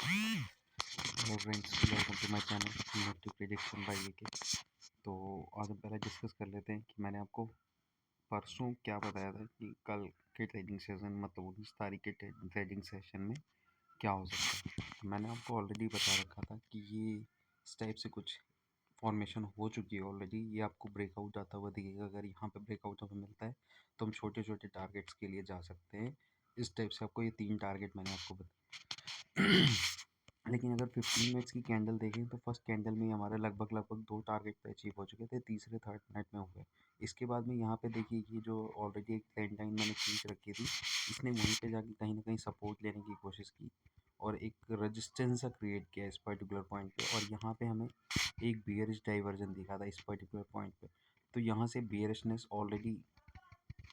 Hello friends, welcome to my channel nifty prediction by VK. तो आज हम पहले डिस्कस कर लेते हैं कि मैंने आपको परसों क्या बताया था कि कल के ट्रेडिंग सेशन मतलब 19 तारीख के ट्रेडिंग सेशन में क्या हो सकता है। तो मैंने आपको ऑलरेडी बता रखा था कि ये इस टाइप से कुछ फॉर्मेशन हो चुकी है ऑलरेडी। ये आपको ब्रेकआउट आता हुआ दिखेगा। अगर यहाँ पे ब्रेकआउट हमें मिलता है तो हम छोटे छोटे टारगेट्स के लिए जा सकते हैं। इस टाइप से आपको ये 3 टारगेट मैंने आपको बताया। लेकिन अगर 15 मिनट्स की कैंडल देखें तो फर्स्ट कैंडल में हमारे लगभग 2 टारगेट पे अचीव हो चुके थे, तीसरे थर्ड मिनट में हुए। इसके बाद में यहाँ पे देखिए कि जो ऑलरेडी एक ट्रेंड लाइन मैंने खींच रखी थी, इसने वहीं पे जाके कहीं ना कहीं सपोर्ट लेने की कोशिश की और एक रेजिस्टेंस सा क्रिएट किया इस पर्टिकुलर पॉइंट पे। और यहाँ पे हमें एक बियरिश डाइवर्जन दिखा था इस पर्टिकुलर पॉइंट पे। तो यहाँ से बियरिशनेस ऑलरेडी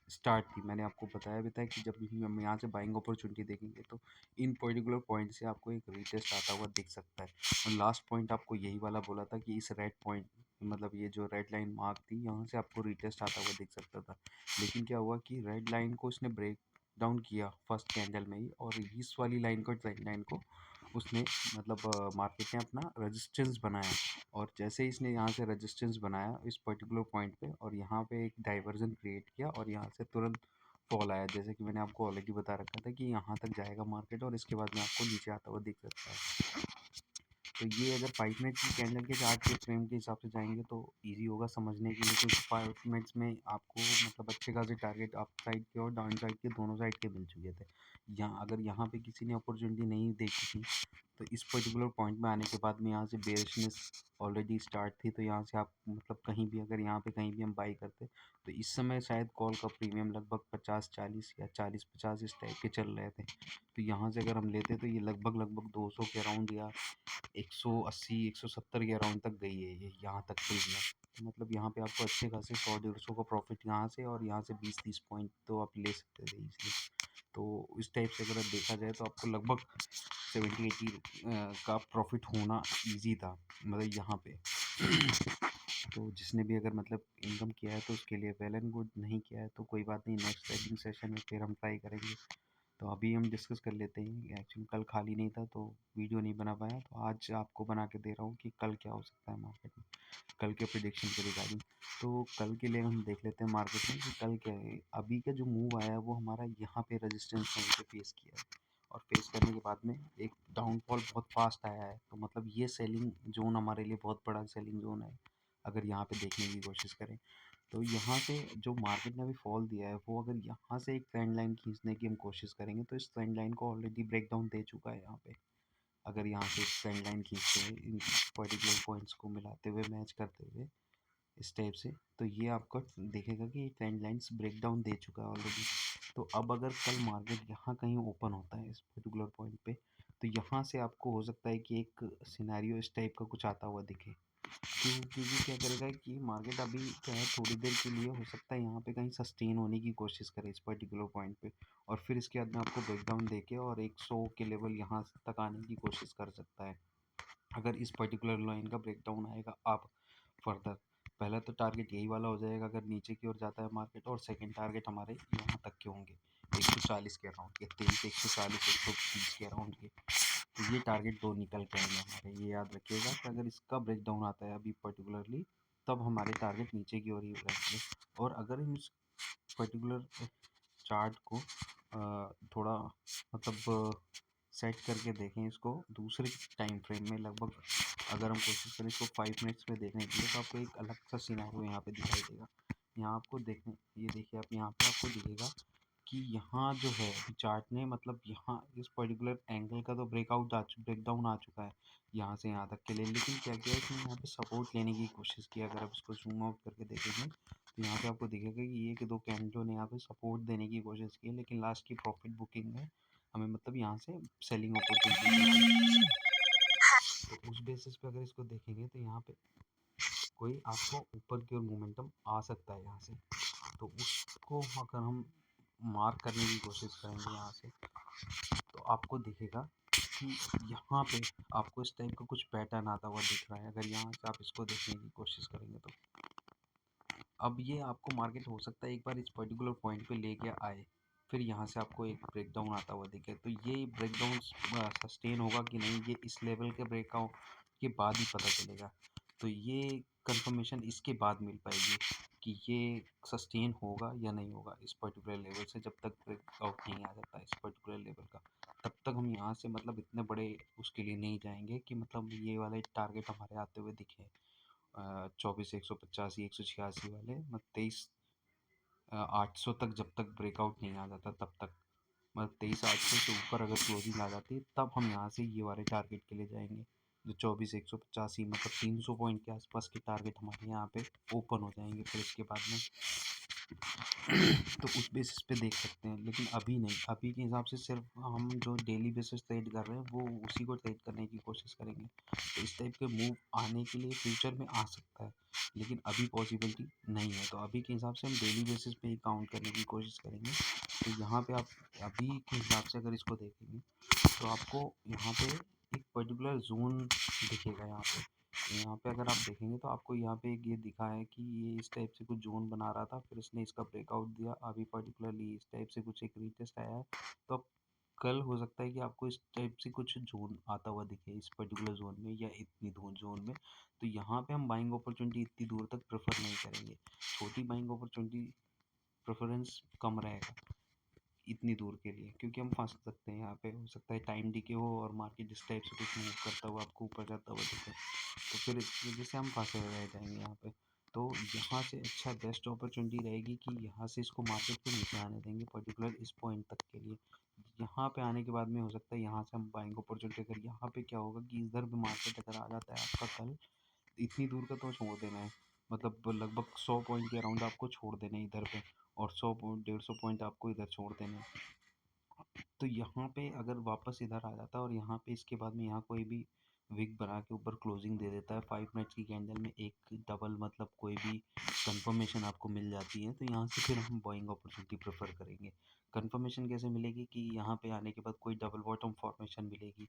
स्टार्ट थी। मैंने आपको बताया भी था कि जब भी हम यहाँ से बाइंग अपॉर्चुनिटी देखेंगे तो इन पर्टिकुलर पॉइंट से आपको एक रीटेस्ट आता हुआ दिख सकता है। और लास्ट पॉइंट आपको यही वाला बोला था कि इस रेड पॉइंट मतलब ये जो रेड लाइन मार्क थी, यहाँ से आपको रीटेस्ट आता हुआ दिख सकता था। लेकिन क्या हुआ कि रेड लाइन को इसने ब्रेक डाउन किया फर्स्ट कैंडल में ही, और इस वाली लाइन को ट्रेंड लाइन को उसने मतलब मार्केट ने अपना रेजिस्टेंस बनाया। और जैसे इसने यहाँ से रेजिस्टेंस बनाया इस पर्टिकुलर पॉइंट पे और यहाँ पे एक डाइवर्जन क्रिएट किया और यहाँ से तुरंत फॉल आया। जैसे कि मैंने आपको ऑलरेडी बता रखा था कि यहाँ तक जाएगा मार्केट और इसके बाद में आपको नीचे आता हुआ दिख सकता है। तो ये अगर 5 मिनट की कैंडल के चार्ट के फ्रेम के हिसाब से जाएंगे तो इजी होगा समझने के लिए, क्योंकि 5 मिनट्स में आपको मतलब अच्छे खासे टारगेट अप साइड के और डाउन साइड के दोनों साइड के मिल चुके थे। यहाँ अगर यहाँ पे किसी ने अपॉर्चुनिटी नहीं देखी थी तो इस पर्टिकुलर पॉइंट में आने के बाद में यहाँ से बेरिशनेस ऑलरेडी स्टार्ट थी। तो यहाँ से आप मतलब कहीं भी अगर यहाँ पे कहीं भी हम बाई करते तो इस समय शायद कॉल का प्रीमियम लगभग 50-40 या 40-50 इस टाइप के चल रहे थे। तो यहाँ से अगर हम लेते तो ये लगभग 200 के अराउंड या 180-170 के अराउंड तक गई है ये यहाँ तक प्रीमियम। तो मतलब यहाँ पे आपको अच्छे खासे 100-150 का प्रॉफिट यहाँ से और यहाँ से 20-30 पॉइंट तो आप ले सकते थे इसलिए। तो इस टाइप से अगर देखा जाए तो आपको लगभग 70-80 का प्रॉफिट होना इजी था मतलब यहाँ पे। तो जिसने भी अगर मतलब इनकम किया है तो उसके लिए वेल एंड गुड, नहीं किया है तो कोई बात नहीं, नेक्स्ट ट्रेडिंग सेशन में फिर हम ट्राई करेंगे। तो अभी हम डिस्कस कर लेते हैं। एक्चुअली कल खाली नहीं था तो वीडियो नहीं बना पाया, तो आज आपको बना के दे रहा हूँ कि कल क्या हो सकता है मार्केट में, कल के प्रिडिक्शन के रिगार्डिंग। तो कल के लिए हम देख लेते हैं मार्केट में कि कल क्या है। अभी का जो मूव आया है वो हमारा यहाँ पे रेजिस्टेंस पॉइंट पे फेस किया है और फेस करने के बाद में एक डाउनफॉल बहुत फास्ट आया है। तो मतलब ये सेलिंग जोन हमारे लिए बहुत बड़ा सेलिंग जोन है अगर यहाँ पे देखने की कोशिश करें। तो यहाँ से जो मार्केट ने अभी फॉल दिया है वो अगर यहाँ से एक ट्रेंड लाइन खींचने की हम कोशिश करेंगे तो इस ट्रेंड लाइन को ऑलरेडी ब्रेक डाउन दे चुका है यहाँ पे। अगर यहाँ से ट्रेंड लाइन खींचते हैं इन पर्टिकुलर पॉइंट्स को मिलाते हुए मैच करते हुए इस टाइप से, तो ये आपका देखेगा कि ट्रेंड लाइन्स ब्रेक डाउन दे चुका है ऑलरेडी। तो अब अगर कल मार्केट यहाँ कहीं ओपन होता है इस पर्टिकुलर पॉइंट पे तो यहाँ से आपको हो सकता है कि एक सिनेरियो इस टाइप का कुछ आता हुआ दिखे। क्योंकि क्या करेगा कि मार्केट अभी क्या है थोड़ी देर के लिए हो सकता है यहाँ पे कहीं सस्टेन होने की कोशिश करे इस पर्टिकुलर पॉइंट पे और फिर इसके बाद में आपको ब्रेकडाउन देके और 100 के लेवल यहाँ तक आने की कोशिश कर सकता है अगर इस पर्टिकुलर लाइन का ब्रेकडाउन आएगा। आप फर्दर पहला तो टारगेट यही वाला हो जाएगा अगर नीचे की ओर जाता है मार्केट, और सेकंड टारगेट हमारे यहाँ तक के होंगे 140 के अराउंड के, 140-130 के अराउंड के। तो ये टारगेट दो निकल के आएंगे हमारे, ये याद रखिएगा कि अगर इसका ब्रेक डाउन आता है अभी पर्टिकुलरली तब हमारे टारगेट नीचे की ओर ही रहेंगे। और अगर हम इस पर्टिकुलर चार्ट को थोड़ा मतलब सेट करके देखें इसको दूसरे टाइम फ्रेम में, लगभग अगर हम कोशिश करें इसको 5 मिनट्स में देखने के लिए तो आपको एक अलग सा सिनेरियो यहाँ पे दिखाई देगा। यहाँ आपको देखने ये देखिए आप यहाँ पे आपको दिखेगा कि यहाँ जो है अभी चार्ट ने मतलब यहाँ इस पर्टिकुलर एंगल का तो ब्रेकडाउन आ चुका है यहाँ से यहाँ तक के लिए। लेकिन क्या किया है कि यहाँ पे सपोर्ट लेने की कोशिश की। अगर आप इसको जूम आउट करके देखेंगे तो यहाँ पे आपको दिखेगा कि ये कि दो कैंडलों ने यहाँ पे सपोर्ट देने की कोशिश की है, लेकिन लास्ट की प्रॉफिट बुकिंग में हमें मतलब यहाँ से सेलिंग अपॉर्चुनिटी। तो उस बेसिस पे अगर इसको देखेंगे तो यहाँ पे कोई आपको ऊपर की ओर मोमेंटम आ सकता है यहाँ से। तो उसको अगर हम मार्क करने की कोशिश करेंगे यहाँ से तो आपको दिखेगा कि यहाँ पे आपको इस टाइप का कुछ पैटर्न आता हुआ दिख रहा है अगर यहाँ से आप इसको देखने की कोशिश करेंगे तो। अब ये आपको मार्केट हो सकता है एक बार इस पर्टिकुलर पॉइंट पे लेके आए फिर यहाँ से आपको एक ब्रेकडाउन आता हुआ दिखे, तो ये ब्रेकडाउन सस्टेन होगा कि नहीं, ये इस लेवल के ब्रेकआउट के बाद ही पता चलेगा। तो ये कंफर्मेशन इसके बाद मिल पाएगी कि ये सस्टेन होगा या नहीं होगा इस पर्टिकुलर लेवल से। जब तक ब्रेकआउट नहीं आ जाता इस पर्टिकुलर लेवल का, तब तक हम यहाँ से मतलब इतने बड़े उसके लिए नहीं जाएंगे कि मतलब ये वाले टारगेट हमारे आते हुए दिखे 24,185, 186 वाले, मतलब 23,800 तक जब तक ब्रेकआउट नहीं आ जाता तब तक, मतलब 23,800 से ऊपर अगर क्लोजिंग आ जाती है तब हम यहाँ से ये वाले टारगेट के लिए जाएंगे, जो 24,185 मतलब 300 पॉइंट के आसपास के टारगेट हमारे यहाँ पे ओपन हो जाएंगे फिर इसके बाद में। तो उस बेसिस पे देख सकते हैं, लेकिन अभी नहीं। अभी के हिसाब से सिर्फ हम जो डेली बेसिस ट्रेड कर रहे हैं वो उसी को ट्रेड करने की कोशिश करेंगे। तो इस टाइप के मूव आने के लिए फ्यूचर में आ सकता है, लेकिन अभी पॉसिबिलिटी नहीं है। तो अभी के हिसाब से हम डेली बेसिस पे ही काउंट करने की कोशिश करेंगे। तो यहाँ पे आप अभी के हिसाब से अगर इसको देखेंगे तो आपको यहाँ पे एक पर्टिकुलर जोन दिखेगा। यहाँ पे अगर आप देखेंगे तो आपको यहाँ पे एक ये दिखा है कि ये इस टाइप से कुछ जोन बना रहा था, फिर इसने इसका ब्रेकआउट दिया। अभी पर्टिकुलरली इस टाइप से कुछ एक रीटेस्ट आया है, तो अब कल हो सकता है कि आपको इस टाइप से कुछ जोन आता हुआ दिखे इस पर्टिकुलर जोन में या इतनी दूर जोन में। तो यहाँ पे हम बाइंग अपॉर्चुनिटी इतनी दूर तक प्रेफर नहीं करेंगे। छोटी बाइंग अपॉर्चुनिटी प्रेफरेंस कम रहेगा इतनी दूर के लिए, क्योंकि हम फंस सकते हैं यहाँ पे। हो सकता है टाइम डीके हो और मार्केट इस टाइप से कुछ मूव करता हुआ आपको ऊपर जाता हुआ दिखे, तो फिर इस वजह से हम फंसे हुए रह जाएंगे यहाँ पे। तो यहाँ से अच्छा बेस्ट अपॉर्चुनिटी रहेगी कि यहाँ से इसको मार्केट को नीचे आने देंगे पर्टिकुलर इस पॉइंट तक के लिए। यहाँ पे आने के बाद में हो सकता है यहाँ से हम बाइंग अपॉर्चुनिटी, अगर यहाँ पे क्या होगा कि इधर भी मार्केट अगर आ जाता है आपका कल, इतनी दूर का तो छोड़ देना है, मतलब लगभग 100 पॉइंट के अराउंड आपको छोड़ देना है इधर पे, और 100 पॉइंट 150 पॉइंट आपको इधर छोड़ देना है। तो यहाँ पे अगर वापस इधर आ जाता है और यहाँ पे इसके बाद में यहाँ कोई भी विक बना के ऊपर क्लोजिंग दे देता है 5 मिनट्स की कैंडल में एक डबल, मतलब कोई भी कंफर्मेशन आपको मिल जाती है, तो यहाँ से फिर हम बाइंग अपॉर्चुनिटी प्रेफर करेंगे। कंफर्मेशन कैसे मिलेगी कि यहाँ पे आने के बाद कोई डबल बॉटम फॉर्मेशन मिलेगी,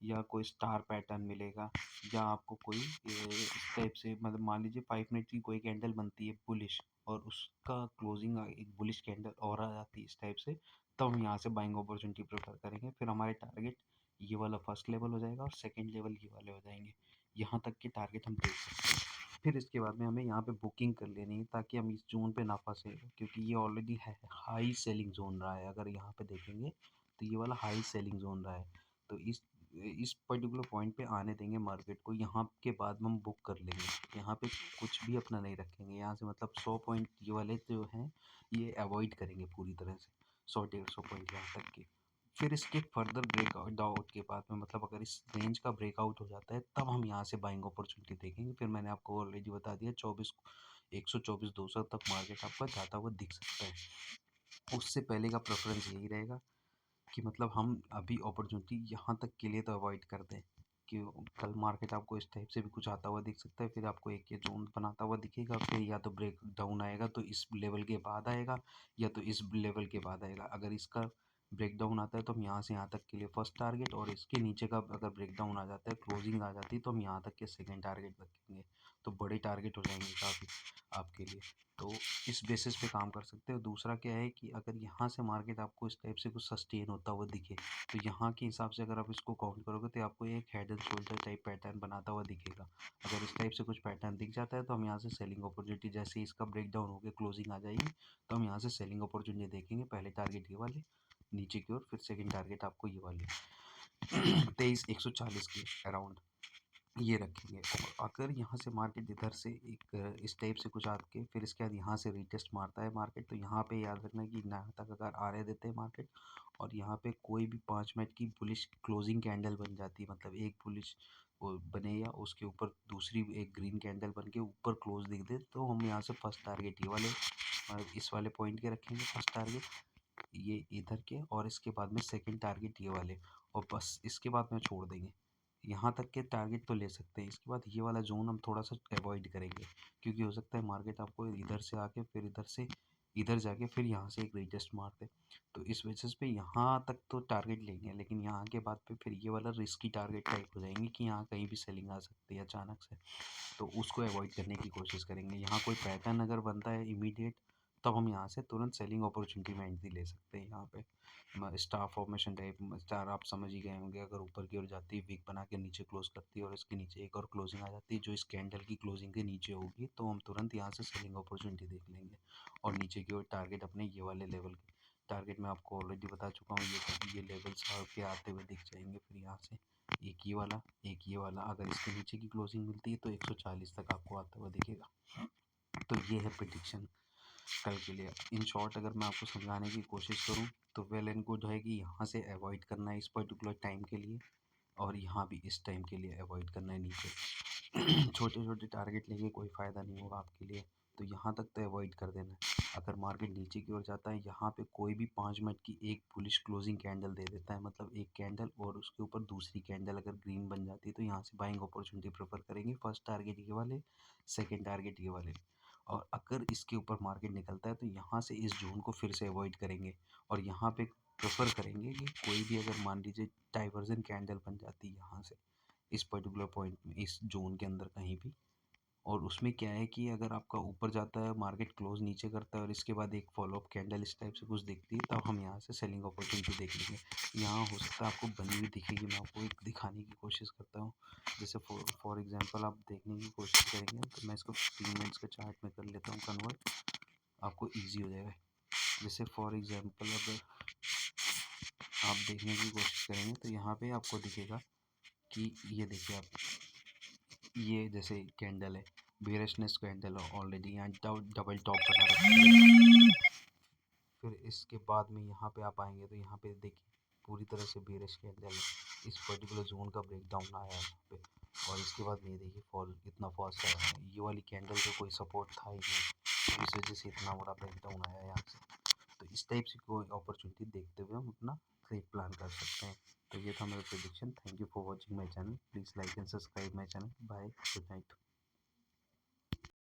या कोई स्टार पैटर्न मिलेगा, या आपको कोई इस टाइप से, मतलब मान लीजिए 5 मिनट की कोई कैंडल बनती है बुलिश और उसका क्लोजिंग एक बुलिश कैंडल और आ जाती है इस टाइप से, तब हम यहाँ से बाइंग अपॉर्चुनिटी प्रेफर करेंगे। फिर हमारे टारगेट ये वाला फर्स्ट लेवल हो जाएगा और सेकंड लेवल ये वाले हो जाएंगे। यहाँ तक के टारगेट हम देख सकते हैं। फिर इसके बाद में हमें यहाँ पे बुकिंग कर लेनी है ताकि हम इस जोन पे ना फंसे, क्योंकि ये ऑलरेडी है हाई सेलिंग जोन रहा है। अगर यहाँ पे देखेंगे तो ये वाला हाई सेलिंग जोन रहा है, तो इस पर्टिकुलर पॉइंट पे आने देंगे मार्केट को। यहाँ के बाद हम बुक कर लेंगे, यहाँ पे कुछ भी अपना नहीं रखेंगे। यहाँ से मतलब 100 पॉइंट ये वाले जो हैं ये अवॉइड करेंगे पूरी तरह से, 100-150 पॉइंट यहाँ तक के। फिर इसके फर्दर ब्रेकआउट आउट के बाद में, मतलब अगर इस रेंज का ब्रेकआउट हो जाता है तब हम यहाँ से बाइंग अपॉर्चुनिटी देखेंगे। फिर मैंने आपको ऑलरेडी बता दिया 124 200 तक मार्केट आपका जाता हुआ दिख सकता है। उससे पहले का प्रेफरेंस यही रहेगा कि मतलब हम अभी अपॉर्चुनिटी यहाँ तक के लिए तो अवॉइड कर दें कि कल मार्केट आपको इस टाइप से भी कुछ आता हुआ दिख सकता है। फिर आपको एक ये जोन बनाता हुआ दिखेगा, फिर या तो ब्रेक डाउन आएगा तो इस लेवल के बाद आएगा, या तो इस लेवल के बाद आएगा। अगर इसका ब्रेक डाउन आता है तो हम यहाँ से यहाँ तक के लिए फर्स्ट टारगेट, और इसके नीचे का अगर ब्रेक डाउन आ जाता है, क्लोजिंग आ जाती है, तो हम यहाँ तक के सेकेंड टारगेट रखेंगे। तो बड़े टारगेट हो जाएंगे काफ़ी आपके लिए। तो इस बेसिस पे काम कर सकते हो। दूसरा क्या है कि अगर यहाँ से मार्केट आपको इस टाइप से कुछ सस्टेन होता हुआ दिखे, तो यहाँ के हिसाब से अगर आप इसको काउंट करोगे तो आपको एक head and shoulder type pattern बनाता हुआ दिखेगा। अगर इस टाइप से कुछ पैटर्न दिख जाता है तो हम यहाँ से सेलिंग अपॉर्चुनिटी, जैसे ही इसका ब्रेक डाउन होकर क्लोजिंग आ जाएगी तो हम यहाँ से सेलिंग अपॉर्चुनिटी देखेंगे। पहले टारगेट ये वाले नीचे की ओर, फिर सेकेंड टारगेट आपको ये वाले 23,140 के अराउंड ये रखेंगे। और अगर यहाँ से मार्केट इधर से एक इस टाइप से कुछ आके फिर इसके बाद यहाँ से रीटेस्ट मारता है मार्केट, तो यहाँ पे याद रखना कि यहाँ तक अगर आ रहे देते हैं मार्केट, और यहाँ पे कोई भी 5 मिनट की बुलिश क्लोजिंग कैंडल बन जाती है, मतलब एक बुलिश वो बने या उसके ऊपर दूसरी एक ग्रीन कैंडल बन के ऊपर क्लोज दिख दे, तो हम यहाँ से फर्स्ट टारगेट ये वाले इस वाले पॉइंट के रखेंगे फर्स्ट टारगेट, ये इधर के, और इसके बाद में सेकंड टारगेट ये वाले, और बस इसके बाद में छोड़ देंगे। यहाँ तक के टारगेट तो ले सकते हैं, इसके बाद ये वाला जोन हम थोड़ा सा अवॉइड करेंगे, क्योंकि हो सकता है मार्केट आपको इधर से आके फिर इधर से इधर जाके फिर यहाँ से एक रीटेस्ट मार दे। तो इस बेसिस पे यहाँ तक तो टारगेट लेंगे, लेकिन यहाँ के बाद पे फिर ये वाला रिस्की टारगेट टाइप हो जाएंगे कि यहाँ कहीं भी सेलिंग आ सकती है अचानक से, तो उसको अवॉइड करने की कोशिश करेंगे। यहाँ कोई पैटर्न अगर बनता है इमीडिएट, तब हम यहाँ से तुरंत सेलिंग अपॉर्चुनिटी में एंट्री ले सकते हैं। यहाँ पे स्टार फॉर्मेशन टाइप स्टार आप समझ ही गए होंगे, अगर ऊपर की ओर जाती है वीक बना के नीचे क्लोज करती है और इसके नीचे एक और क्लोजिंग आ जाती है जो इस कैंडल की क्लोजिंग के नीचे होगी, तो हम तुरंत यहाँ से सेलिंग अपॉर्चुनिटी देख लेंगे। और नीचे की ओर टारगेट अपने ये वाले लेवल के टारगेट मैं आपको ऑलरेडी बता चुका हूँ, ये लेवल्स के आते हुए दिख जाएंगे। फिर यहाँ से एक ये वाला, एक ये वाला, अगर इसके नीचे की क्लोजिंग मिलती है तो 140 तक आपको आता हुआ दिखेगा। तो ये है प्रिडिक्शन कल के लिए। इन शॉर्ट अगर मैं आपको समझाने की कोशिश करूँ तो वेल एंड गुड है कि यहाँ से अवॉइड करना है इस पर्टिकुलर टाइम के लिए, और यहाँ भी इस टाइम के लिए अवॉइड करना है नीचे। छोटे छोटे टारगेट लेके कोई फ़ायदा नहीं होगा आपके लिए, तो यहाँ तक तो अवॉइड कर देना है। अगर मार्केट नीचे की ओर जाता है, यहाँ पे कोई भी 5 मिनट की एक बुलिश क्लोजिंग कैंडल दे देता है, मतलब एक कैंडल और उसके ऊपर दूसरी कैंडल अगर ग्रीन बन जाती है, तो यहाँ से बाइंग अपॉर्चुनिटी प्रेफर करेंगे। फर्स्ट टारगेट ये वाले, सेकेंड टारगेट ये वाले। और अगर इसके ऊपर मार्केट निकलता है तो यहाँ से इस जोन को फिर से अवॉइड करेंगे, और यहाँ पे प्रेफर करेंगे कि कोई भी अगर मान लीजिए डाइवर्जन कैंडल बन जाती है यहाँ से इस पर्टिकुलर पॉइंट में, इस जोन के अंदर कहीं भी, और उसमें क्या है कि अगर आपका ऊपर जाता है मार्केट क्लोज नीचे करता है और इसके बाद एक फॉलोअप कैंडल इस टाइप से कुछ दिखती है, तब हम यहाँ से सेलिंग अपॉर्चुनिटी देख लेंगे। यहाँ हो सकता है आपको बनी हुई दिखेगी, मैं आपको एक दिखाने की कोशिश करता हूँ। जैसे फॉर एग्जांपल आप देखने की कोशिश करेंगे, तो मैं इसको 15 मिनट्स के चार्ट में कर लेता हूँ कन्वर्ट, आपको ईजी हो जाएगा। जैसे फॉर एग्जांपल अगर आप देखने की कोशिश करेंगे तो यहाँ पे आपको दिखेगा कि ये देखिए आप, ये जैसे कैंडल है, बेयरिशनेस कैंडल है ऑलरेडी, यहाँ डबल टॉप बना रखी है। फिर इसके बाद में यहाँ पे आप आएंगे तो यहाँ पे देखिए पूरी तरह से बेयरिश कैंडल है, इस पर्टिकुलर जोन का ब्रेकडाउन आया है यहाँ पे, और इसके बाद में ये देखिए फॉल इतना फास्ट आया है। ये वाली कैंडल का कोई सपोर्ट था ही नहीं, इस वजह से इतना बड़ा ब्रेकडाउन आया है यहाँ से। तो इस टाइप से कोई अपॉर्चुनिटी देखते हुए हम अपना ट्रेड प्लान कर सकते हैं। तो ये था मेरा prediction. Thank you for watching my channel, please like and subscribe my channel. Bye, good night.